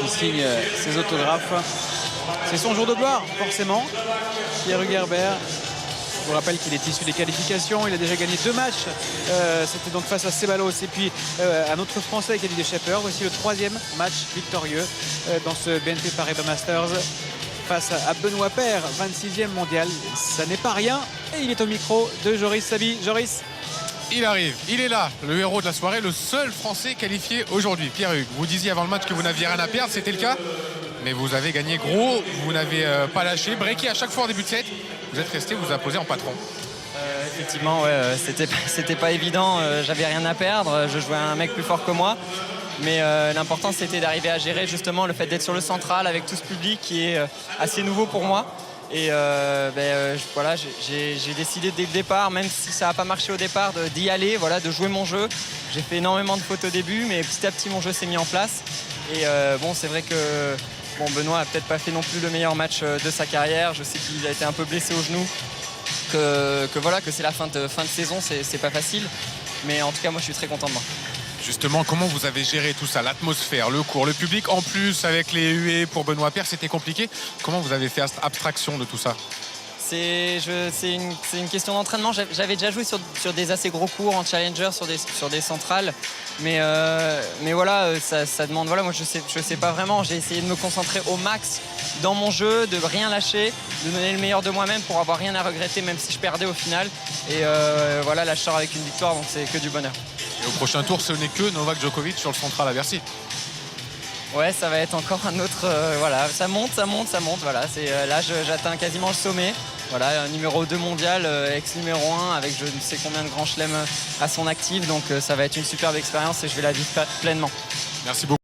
qui signe ses autographes. C'est son jour de gloire, forcément. Pierre Hugerbert. Je vous rappelle qu'il est issu des qualifications. Il a déjà gagné 2 matchs. C'était donc face à Ceballos et puis un autre Français, Khalid Schepper. Voici le 3e match victorieux dans ce BNP Paribas Masters face à Benoît Paire, 26e mondial. Ça n'est pas rien. Et il est au micro de Joris Saby. Joris. Il arrive, il est là, le héros de la soirée, le seul Français qualifié aujourd'hui. Pierre Hugues, vous disiez avant le match que vous n'aviez rien à perdre, c'était le cas. Mais vous avez gagné gros, vous n'avez pas lâché. Breaké à chaque fois en début de set, vous êtes resté, vous imposez en patron. Effectivement, ouais, c'était pas évident, j'avais rien à perdre, je jouais à un mec plus fort que moi. Mais l'important c'était d'arriver à gérer justement le fait d'être sur le central avec tout ce public qui est assez nouveau pour moi. Et voilà, j'ai décidé dès le départ, même si ça n'a pas marché au départ, d'y aller, voilà, de jouer mon jeu. J'ai fait énormément de fautes au début, mais petit à petit mon jeu s'est mis en place. Et bon, c'est vrai que Benoît a peut-être pas fait non plus le meilleur match de sa carrière. Je sais qu'il a été un peu blessé au genou, que c'est la fin de saison, c'est pas facile. Mais en tout cas, moi je suis très content de moi. Justement, comment vous avez géré tout ça, l'atmosphère, le cours, le public, en plus avec les huées pour Benoît Paire, c'était compliqué. Comment vous avez fait abstraction de tout ça? C'est une question d'entraînement. J'avais déjà joué sur des assez gros cours en challenger, sur des centrales. Mais voilà, ça demande. Voilà, moi je sais pas vraiment. J'ai essayé de me concentrer au max dans mon jeu, de rien lâcher, de donner le meilleur de moi-même pour avoir rien à regretter, même si je perdais au final. Et voilà, là je sors avec une victoire, donc c'est que du bonheur. Et au prochain tour, ce n'est que Novak Djokovic sur le central à Bercy. Ouais, ça va être encore un autre. Voilà, ça monte. Voilà, là j'atteins quasiment le sommet. Voilà, un numéro 2 mondial, ex-numéro 1 avec je ne sais combien de grands chelems à son actif. Donc ça va être une superbe expérience et je vais la vivre pleinement. Merci beaucoup.